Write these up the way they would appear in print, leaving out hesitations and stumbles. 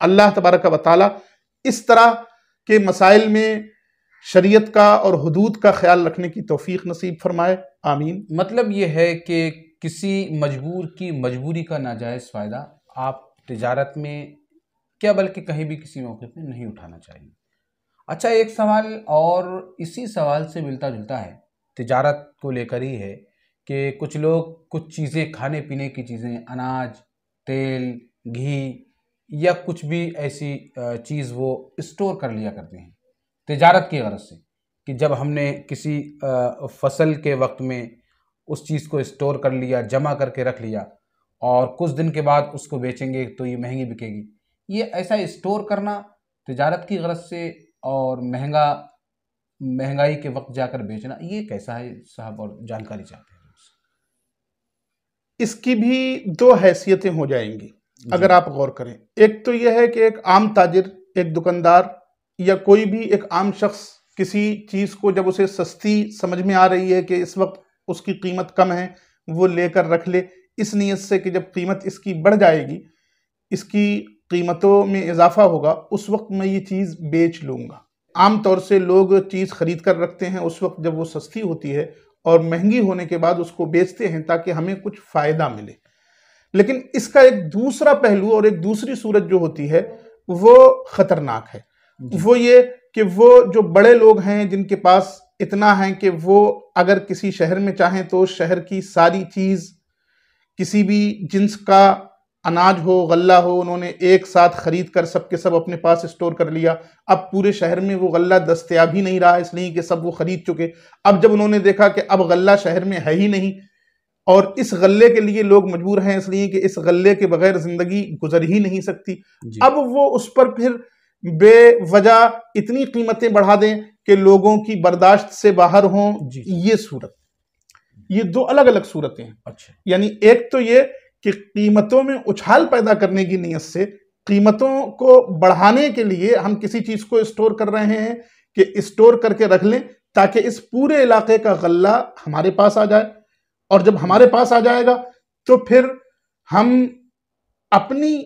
اللہ تبارک و تعالی اس طرح کے مسائل میں شریعت کا اور حدود کا خیال رکھنے کی توفیق نصیب فرمائے، آمین۔ مطلب یہ ہے کہ کسی مجبور کی مجبوری کا ناجائز فائدہ آپ تجارت میں کیا بلکہ کہیں بھی کسی موقع پہ نہیں اٹھانا چاہیے۔ اچھا، ایک سوال اور اسی سوال سے ملتا جلتا ہے، تجارت کو لے کر ہی ہے، کہ کچھ لوگ کچھ چیزیں، کھانے پینے کی چیزیں، اناج، تیل، گھی یا کچھ بھی ایسی چیز وہ اسٹور کر لیا کرتے ہیں تجارت کی غرض سے، کہ جب ہم نے کسی فصل کے وقت میں اس چیز کو اسٹور کر لیا، جمع کر کے رکھ لیا، اور کچھ دن کے بعد اس کو بیچیں گے تو یہ مہنگی بکے گی۔ یہ ایسا اسٹور کرنا تجارت کی غرض سے اور مہنگائی کے وقت جا کر بیچنا، یہ کیسا ہے صاحب؟ اور جانکاری چاہتے ہیں۔ اس کی بھی دو حیثیتیں ہو جائیں گی اگر آپ غور کریں۔ ایک تو یہ ہے کہ ایک عام تاجر، ایک دکاندار یا کوئی بھی ایک عام شخص کسی چیز کو جب اسے سستی سمجھ میں آ رہی ہے کہ اس وقت اس کی قیمت کم ہے، وہ لے کر رکھ لے، اس نیت سے کہ جب قیمت اس کی بڑھ جائے گی، اس کی قیمتوں میں اضافہ ہوگا، اس وقت میں یہ چیز بیچ لوں گا۔ عام طور سے لوگ چیز خرید کر رکھتے ہیں اس وقت جب وہ سستی ہوتی ہے، اور مہنگی ہونے کے بعد اس کو بیچتے ہیں تاکہ ہمیں کچھ فائدہ ملے۔ لیکن اس کا ایک دوسرا پہلو اور ایک دوسری صورت جو ہوتی ہے وہ خطرناک ہے۔ وہ یہ کہ وہ جو بڑے لوگ ہیں جن کے پاس اتنا ہے کہ وہ اگر کسی شہر میں چاہیں تو شہر کی ساری چیز، کسی بھی جنس کا اناج ہو، غلہ ہو، انہوں نے ایک ساتھ خرید کر سب کے سب اپنے پاس اسٹور کر لیا۔ اب پورے شہر میں وہ غلہ دستیاب ہی نہیں رہا، اس لیے کہ سب وہ خرید چکے۔ اب جب انہوں نے دیکھا کہ اب غلہ شہر میں ہے ہی نہیں، اور اس غلے کے لیے لوگ مجبور ہیں اس لیے کہ اس غلے کے بغیر زندگی گزر ہی نہیں سکتی، اب وہ اس پر پھر بے وجہ اتنی قیمتیں بڑھا دیں کہ لوگوں کی برداشت سے باہر ہوں۔ یہ صورت، یہ دو الگ الگ صورتیں ہیں۔ اچھا، یعنی ایک تو یہ کہ قیمتوں میں اچھال پیدا کرنے کی نیت سے قیمتوں کو بڑھانے کے لیے ہم کسی چیز کو اسٹور کر رہے ہیں کہ اسٹور کر کے رکھ لیں تاکہ اس پورے علاقے کا غلہ ہمارے پاس آ جائے، اور جب ہمارے پاس آ جائے گا تو پھر ہم اپنی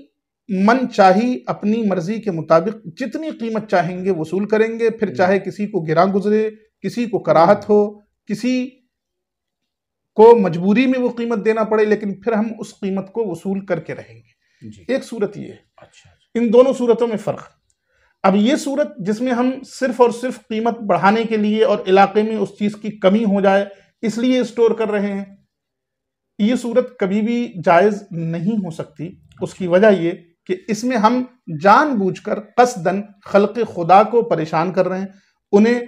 من چاہی، اپنی مرضی کے مطابق جتنی قیمت چاہیں گے وصول کریں گے، پھر چاہے کسی کو گراں گزرے، کسی کو کراہت ہو، کسی کو مجبوری میں وہ قیمت دینا پڑے، لیکن پھر ہم اس قیمت کو وصول کر کے رہیں گے۔ ایک صورت یہ ہے۔ ان دونوں صورتوں میں فرق۔ اب یہ صورت جس میں ہم صرف اور صرف قیمت بڑھانے کے لیے اور علاقے میں اس چیز کی کمی ہو جائے اس لیے اسٹور کر رہے ہیں، یہ صورت کبھی بھی جائز نہیں ہو سکتی۔ اس کی وجہ یہ کہ اس میں ہم جان بوجھ کر قصداً خلق خدا کو پریشان کر رہے ہیں، انہیں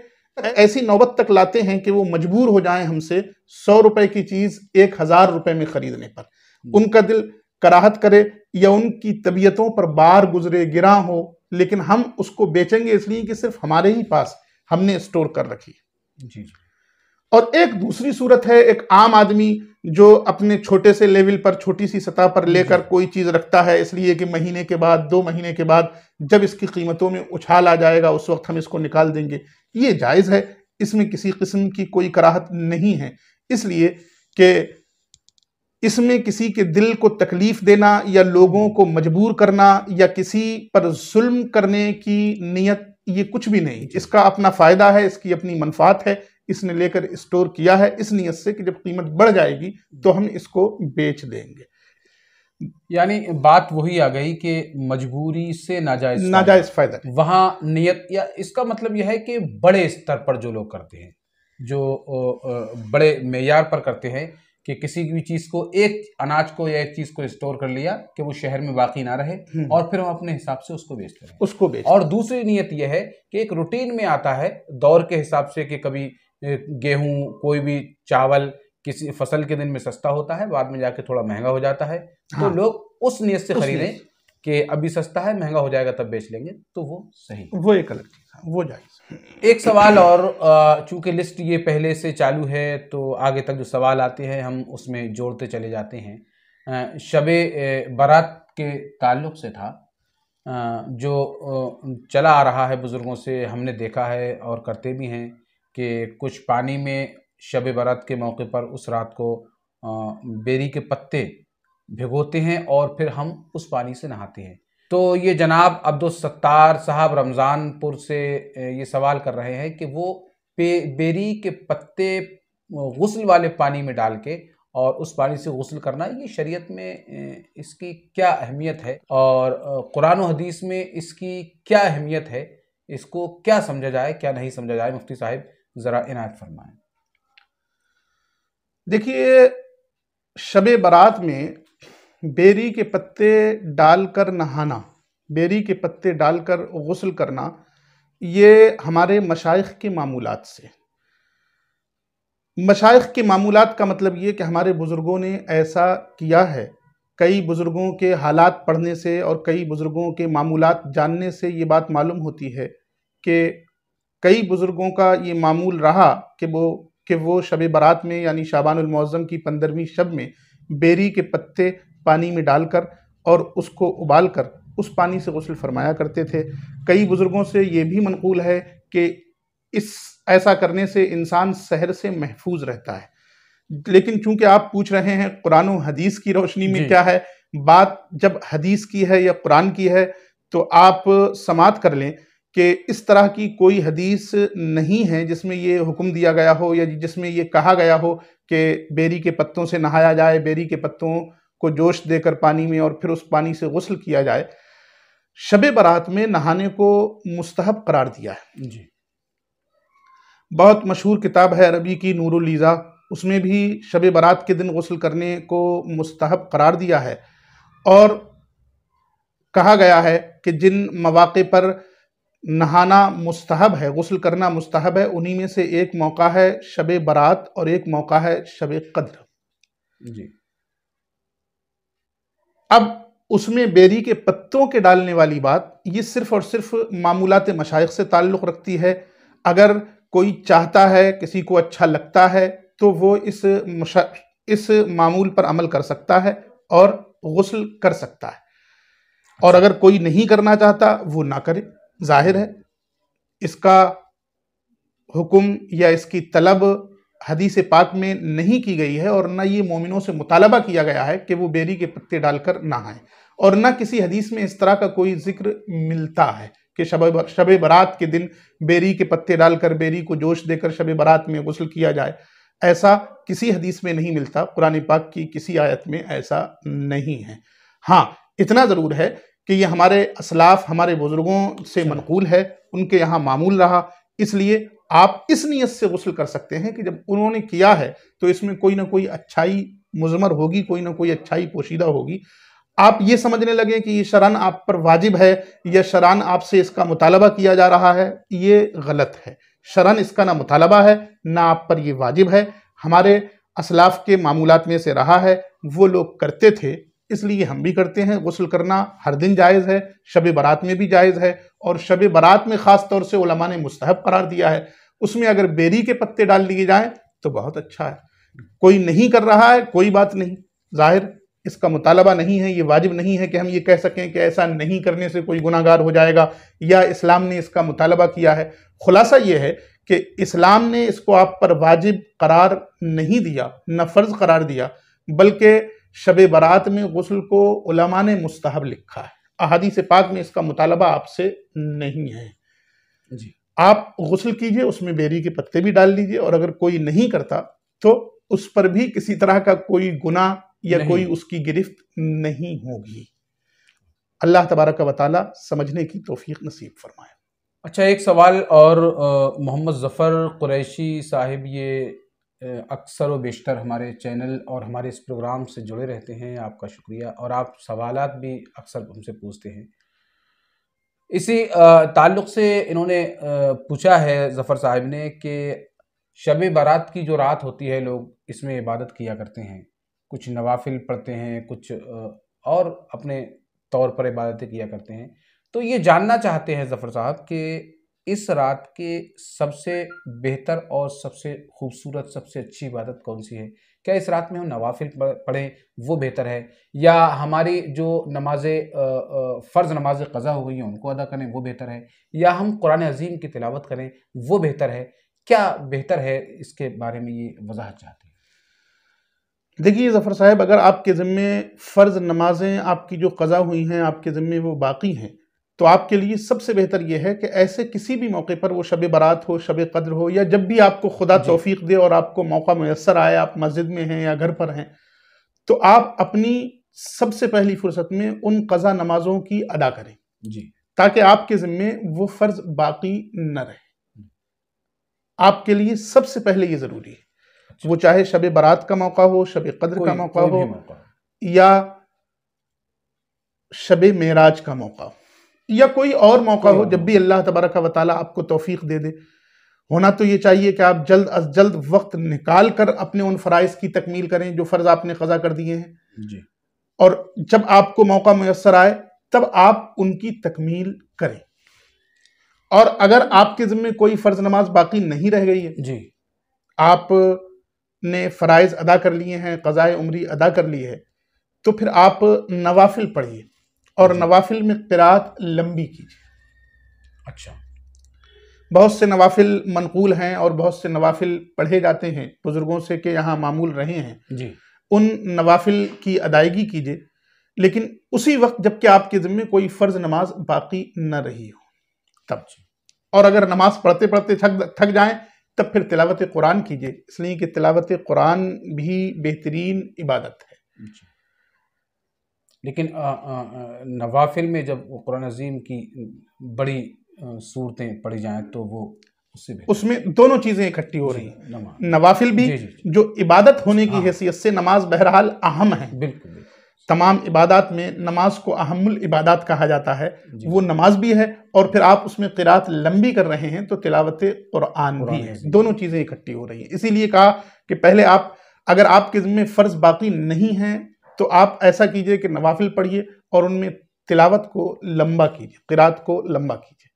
ایسی نوبت تک لاتے ہیں کہ وہ مجبور ہو جائیں ہم سے 100 روپے کی چیز 1000 روپے میں خریدنے پر۔ ان کا دل کراہت کرے یا ان کی طبیعتوں پر بار گزرے، گراں ہو، لیکن ہم اس کو بیچیں گے اس لیے کہ صرف ہمارے ہی پاس ہم نے اسٹور کر رکھی۔ اور ایک دوسری صورت ہے ایک عام آدمی جو اپنے چھوٹے سے لیول پر، چھوٹی سی سطح پر لے کر کوئی چیز رکھتا ہے اس لیے کہ مہینے کے بعد، 2 مہینے کے بعد جب اس کی قیمتوں میں اچھال آ جائے گا اس وقت ہم اس کو نکال دیں گے۔ یہ جائز ہے، اس میں کسی قسم کی کوئی کراہت نہیں ہے، اس لیے کہ اس میں کسی کے دل کو تکلیف دینا یا لوگوں کو مجبور کرنا یا کسی پر ظلم کرنے کی نیت یہ کچھ بھی نہیں۔ اس کا اپنا فائدہ ہے، اس کی اپنی منفعت ہے، اس نے لے کر اسٹور کیا ہے اس نیت سے کہ جب قیمت بڑھ جائے گی تو ہم اس کو بیچ دیں گے۔ یعنی بات وہی آ گئی کہ مجبوری سے ناجائز فائدہ وہاں نیت، یا اس کا مطلب یہ ہے کہ بڑے سطر پر جو لوگ کرتے ہیں، جو بڑے معیار پر کرتے ہیں کہ کسی بھی چیز کو، ایک اناج کو یا ایک چیز کو اسٹور کر لیا کہ وہ شہر میں باقی نہ رہے اور پھر ہم اپنے حساب سے اس کو بیچتے ہیں، اور دوسری نیت یہ ہے کہ ایک روٹین میں آتا ہے دور کے حساب سے کہ کبھی گیہوں، کوئی بھی چاول کسی فصل کے دن میں سستا ہوتا ہے، بعد میں جا کے تھوڑا مہنگا ہو جاتا ہے، تو لوگ اس نیت سے خریدیں کہ ابھی سستا ہے، مہنگا ہو جائے گا تب بیچ لیں گے، تو وہ صحیح، وہ ایک الگ چیز ہے، وہ جائز۔ ایک سوال اور، چونکہ لسٹ یہ پہلے سے چالو ہے تو آگے تک جو سوال آتے ہیں ہم اس میں جوڑتے چلے جاتے ہیں۔ شب برات کے تعلق سے تھا، جو چلا آ رہا ہے بزرگوں سے، ہم نے دیکھا ہے اور کرتے بھی ہیں کہ کچھ پانی میں شب برات کے موقع پر اس رات کو بیری کے پتے بھگوتے ہیں اور پھر ہم اس پانی سے نہاتے ہیں۔ تو یہ جناب عبدالستار صاحب رمضان پور سے یہ سوال کر رہے ہیں کہ وہ بیری کے پتے غسل والے پانی میں ڈال کے اور اس پانی سے غسل کرنا، یہ شریعت میں اس کی کیا اہمیت ہے، اور قرآن و حدیث میں اس کی کیا اہمیت ہے، اس کو کیا سمجھا جائے کیا نہیں سمجھا جائے؟ مفتی صاحب ذرا عنایت فرمائیں۔ دیکھیے، شب برات میں بیری کے پتے ڈال کر نہانا، بیری کے پتے ڈال کر غسل کرنا، یہ ہمارے مشائخ کے معمولات سے، مشائخ کے معمولات کا مطلب یہ کہ ہمارے بزرگوں نے ایسا کیا ہے۔ کئی بزرگوں کے حالات پڑھنے سے اور کئی بزرگوں کے معمولات جاننے سے یہ بات معلوم ہوتی ہے کہ کئی بزرگوں کا یہ معمول رہا کہ وہ شب برات میں یعنی شعبان المعظم کی 15ویں شب میں بیری کے پتے پانی میں ڈال کر اور اس کو ابال کر اس پانی سے غسل فرمایا کرتے تھے۔ کئی بزرگوں سے یہ بھی منقول ہے کہ ایسا کرنے سے انسان سحر سے محفوظ رہتا ہے۔ لیکن چونکہ آپ پوچھ رہے ہیں قرآن و حدیث کی روشنی میں کیا ہے، بات جب حدیث کی ہے یا قرآن کی ہے تو آپ سماعت کر لیں کہ اس طرح کی کوئی حدیث نہیں ہے جس میں یہ حکم دیا گیا ہو یا جس میں یہ کہا گیا ہو کہ بیری کے پتوں سے نہایا جائے، بیری کے پتوں کو جوش دے کر پانی میں اور پھر اس پانی سے غسل کیا جائے۔ شب برات میں نہانے کو مستحب قرار دیا ہے۔ جی، بہت مشہور کتاب ہے عربی کی نور الایضاح، اس میں بھی شب برات کے دن غسل کرنے کو مستحب قرار دیا ہے، اور کہا گیا ہے کہ جن مواقع پر نہانا مستحب ہے، غسل کرنا مستحب ہے، انہی میں سے ایک موقع ہے شب برات اور ایک موقع ہے شب قدر۔ جی، اب اس میں بیری کے پتوں کے ڈالنے والی بات یہ صرف اور صرف معمولات مشائخ سے تعلق رکھتی ہے۔ اگر کوئی چاہتا ہے، کسی کو اچھا لگتا ہے تو وہ اس معمول پر عمل کر سکتا ہے اور غسل کر سکتا ہے، اور اگر کوئی نہیں کرنا چاہتا وہ نہ کرے۔ ظاہر ہے اس کا حکم یا اس کی طلب حدیث پاک میں نہیں کی گئی ہے، اور نہ یہ مومنوں سے مطالبہ کیا گیا ہے کہ وہ بیری کے پتے ڈال کر نہائیں، اور نہ کسی حدیث میں اس طرح کا کوئی ذکر ملتا ہے کہ شب برات کے دن بیری کے پتے ڈال کر بیری کو جوش دے کر شب برات میں غسل کیا جائے۔ ایسا کسی حدیث میں نہیں ملتا، قرآن پاک کی کسی آیت میں ایسا نہیں ہے۔ ہاں، اتنا ضرور ہے کہ یہ ہمارے اسلاف، ہمارے بزرگوں سے منقول ہے، ان کے یہاں معمول رہا، اس لیے آپ اس نیت سے غسل کر سکتے ہیں کہ جب انہوں نے کیا ہے تو اس میں کوئی نہ کوئی اچھائی مضمر ہوگی، کوئی نہ کوئی اچھائی پوشیدہ ہوگی۔ آپ یہ سمجھنے لگیں کہ یہ شرعاً آپ پر واجب ہے یا شرعاً آپ سے اس کا مطالبہ کیا جا رہا ہے، یہ غلط ہے۔ شرعاً اس کا نہ مطالبہ ہے نہ آپ پر یہ واجب ہے، ہمارے اسلاف کے معمولات میں سے رہا ہے، وہ لوگ کرتے تھے اس لیے ہم بھی کرتے ہیں۔ غسل کرنا ہر دن جائز ہے، شب برات میں بھی جائز ہے، اور شب برات میں خاص طور سے علماء نے مستحب قرار دیا ہے۔ اس میں اگر بیری کے پتے ڈال دیے جائیں تو بہت اچھا ہے۔ کوئی نہیں کر رہا ہے، کوئی بات نہیں، ظاہر اس کا مطالبہ نہیں ہے، یہ واجب نہیں ہے کہ ہم یہ کہہ سکیں کہ ایسا نہیں کرنے سے کوئی گناہ گار ہو جائے گا یا اسلام نے اس کا مطالبہ کیا ہے۔ خلاصہ یہ ہے کہ اسلام نے اس کو آپ پر واجب قرار نہیں دیا، نہ فرض قرار دیا، بلکہ شب برات میں غسل کو علماء نے مستحب لکھا ہے۔ احادیث پاک میں اس کا مطالبہ آپ سے نہیں ہے۔ جی، آپ غسل کیجئے، اس میں بیری کے پتے بھی ڈال لیجئے، اور اگر کوئی نہیں کرتا تو اس پر بھی کسی طرح کا کوئی گناہ یا کوئی اس کی گرفت نہیں ہوگی۔ اللہ تبارک و تعالی سمجھنے کی توفیق نصیب فرمائے۔ اچھا، ایک سوال اور، محمد ظفر قریشی صاحب یہ اکثر و بیشتر ہمارے چینل اور ہمارے اس پروگرام سے جڑے رہتے ہیں، آپ کا شکریہ، اور آپ سوالات بھی اکثر ہم سے پوچھتے ہیں۔ اسی تعلق سے انہوں نے پوچھا ہے ظفر صاحب نے کہ شب برات کی جو رات ہوتی ہے لوگ اس میں عبادت کیا کرتے ہیں، کچھ نوافل پڑھتے ہیں، کچھ اور اپنے طور پر عبادتیں کیا کرتے ہیں، تو یہ جاننا چاہتے ہیں ظفر صاحب کہ اس رات کے سب سے بہتر اور سب سے خوبصورت، سب سے اچھی عبادت کون سی ہے؟ کیا اس رات میں ہم نوافل پڑھیں وہ بہتر ہے، یا ہماری جو فرض نماز قضا ہو گئی ہیں ان کو ادا کریں وہ بہتر ہے، یا ہم قرآن عظیم کی تلاوت کریں وہ بہتر ہے؟ کیا بہتر ہے، اس کے بارے میں یہ وضاحت چاہتے ہیں۔ دیکھیے ظفر صاحب، اگر آپ کے ذمے فرض نمازیں آپ کی جو قضا ہوئی ہیں آپ کے ذمے وہ باقی ہیں، تو آپ کے لیے سب سے بہتر یہ ہے کہ ایسے کسی بھی موقع پر، وہ شب برات ہو، شب قدر ہو، یا جب بھی آپ کو خدا جی توفیق دے اور آپ کو موقع میسر آئے، آپ مسجد میں ہیں یا گھر پر ہیں، تو آپ اپنی سب سے پہلی فرصت میں ان قضا نمازوں کی ادا کریں، جی تاکہ آپ کے ذمے وہ فرض باقی نہ رہے۔ آپ کے لیے سب سے پہلے یہ ضروری ہے، اچھا، وہ چاہے شب برات کا موقع ہو، شب قدر کا موقع کوئی ہو، بھی موقع ہو۔ یا شب معراج کا موقع ہو، یا کوئی اور موقع کوئی ہو، اور جب بھی موقع اللہ تبارک و تعالیٰ آپ کو توفیق دے دے۔ ہونا تو یہ چاہیے کہ آپ جلد از جلد وقت نکال کر اپنے ان فرائض کی تکمیل کریں جو فرض آپ نے قضا کر دیے ہیں، جی اور جب آپ کو موقع میسر آئے تب آپ ان کی تکمیل کریں۔ اور اگر آپ کے ذمے کوئی فرض نماز باقی نہیں رہ گئی ہے، جی آپ نے فرائض ادا کر لیے ہیں، قضائے عمری ادا کر لی ہے، تو پھر آپ نوافل پڑھیے، اور جی نوافل میں قرات لمبی کیجیے۔ اچھا بہت سے نوافل منقول ہیں اور بہت سے نوافل پڑھے جاتے ہیں بزرگوں سے کہ یہاں معمول رہے ہیں، جی ان نوافل کی ادائیگی کیجیے، لیکن اسی وقت جب کہ آپ کے ذمے کوئی فرض نماز باقی نہ رہی ہو تب۔ اچھا اور اگر نماز پڑھتے پڑھتے تھک جائیں تب پھر تلاوت قرآن کیجیے، اس لیے کہ تلاوت قرآن بھی بہترین عبادت ہے۔ جی لیکن نوافل میں جب وہ قرآن عظیم کی بڑی صورتیں پڑھی جائیں تو وہ اس سے اس بہتر میں دونوں چیزیں اکٹھی ہو جی رہی ہیں، نماز نوافل بھی جی جی جی جو عبادت ہونے کی ہاں حیثیت سے نماز بہرحال اہم ہے، بالکل بالکل تمام عبادات میں نماز کو اہم العبادات کہا جاتا ہے، جی وہ جی نماز بھی ہے، اور پھر جی آپ اس میں قرات لمبی کر رہے ہیں تو تلاوت قرآن بھی قرآن ہے، عظیم دونوں بھی چیزیں اکٹھی ہو رہی ہیں۔ اسی لیے کہا کہ پہلے آپ، اگر آپ کے ذمہ فرض باقی نہیں ہیں تو آپ ایسا کیجئے کہ نوافل پڑھیے اور ان میں تلاوت کو لمبا کیجئے، قرات کو لمبا کیجئے،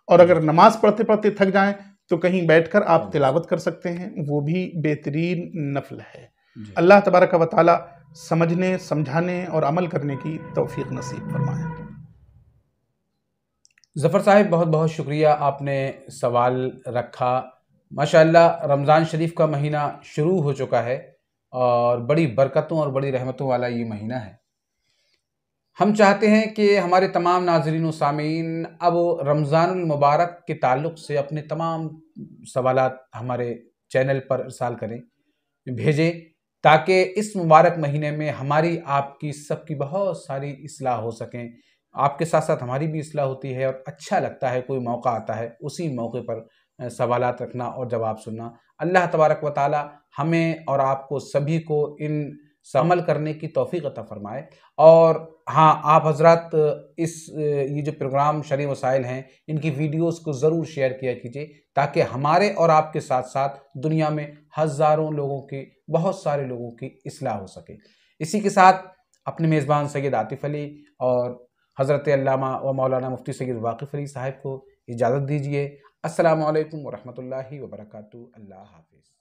اور جی اگر نماز پڑھتے پڑھتے تھک جائیں تو کہیں بیٹھ کر آپ جی تلاوت کر سکتے ہیں، وہ بھی بہترین نفل ہے۔ جی اللہ تبارک و تعالی سمجھنے، سمجھانے اور عمل کرنے کی توفیق نصیب فرمائے۔ ظفر صاحب بہت بہت شکریہ، آپ نے سوال رکھا۔ ماشاءاللہ رمضان شریف کا مہینہ شروع ہو چکا ہے اور بڑی برکتوں اور بڑی رحمتوں والا یہ مہینہ ہے۔ ہم چاہتے ہیں کہ ہمارے تمام ناظرین و سامعین اب رمضان المبارک کے تعلق سے اپنے تمام سوالات ہمارے چینل پر ارسال کریں، بھیجیں، تاکہ اس مبارک مہینے میں ہماری آپ کی سب کی بہت ساری اصلاح ہو سکیں۔ آپ کے ساتھ ساتھ ہماری بھی اصلاح ہوتی ہے اور اچھا لگتا ہے، کوئی موقع آتا ہے اسی موقع پر سوالات رکھنا اور جواب سننا۔ اللہ تبارک و تعالی ہمیں اور آپ کو سبھی کو ان سے عمل کرنے کی توفیق عطا فرمائے۔ اور ہاں، آپ حضرات یہ جو پروگرام شرعی وسائل ہیں ان کی ویڈیوز کو ضرور شیئر کیا کیجیے، تاکہ ہمارے اور آپ کے ساتھ ساتھ دنیا میں ہزاروں لوگوں کی، بہت سارے لوگوں کی اصلاح ہو سکے۔ اسی کے ساتھ اپنے میزبان سید عاطف علی اور حضرت علامہ و مولانا مفتی سید واقف علی صاحب کو اجازت دیجیے۔ السلام علیکم ورحمۃ اللہ وبرکاتہ۔ اللہ حافظ۔